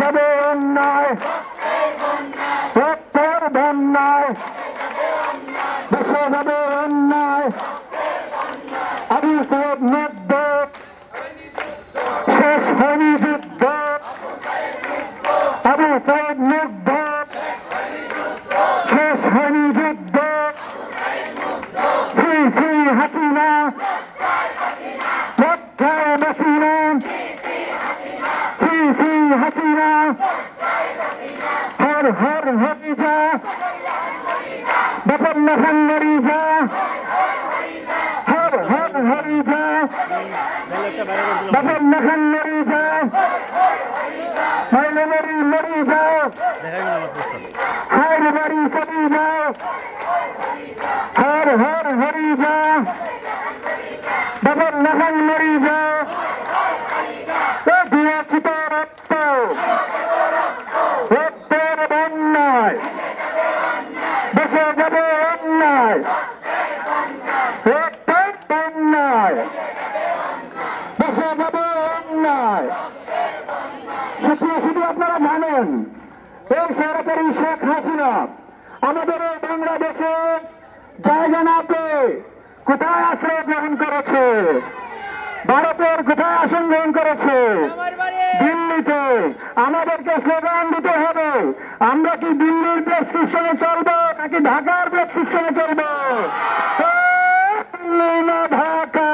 যাবে অন্যায়, রক্তের বন্যায় ভেসে যাবে অন্যায়। আবু সাইদ মুগ্ধ, শেষ হয়নি যুদ্ধ। আবু সাইদ মুগ্ধ, শেষ হয়নি যুদ্ধ। শ্রী শ্রী হাসিনা, লজ্জায় বাসিনা। শ্রী শ্রী হাসিনা, হর হর হরি যা, বাপন্ন খান্নারি যা, হর হর হরি যা, বাপন্ন খান্নারি যা, মাইলে মরি মরি যাও, হার বাড়ি চলি যাও, হর হর হরি যা, বাপন্ন খান্নারি যা। দিয়েছি তো রক্ত, রক্তের বন্যায় ভেসে যাবে অন্যায়, রক্তের বন্যায় ভেসে যাবে অন্যায়। শুধু আপনারা জানেন, এই সরকারি শেখ হাসিনা আমাদের এই বাংলাদেশে জায়গা না পেয়ে কোথায় আশ্রয় গ্রহণ করেছে? ভারতের কোথায় আসন গ্রহণ করেছে? দিল্লিতে। আমাদেরকে স্লোগান দিতে হবে, আমরা কি দিল্লির প্রেসক্রিপশনে চলবো নাকি ঢাকার প্রেসক্রিপশনে চলবো? দিল্লি না ঢাকা।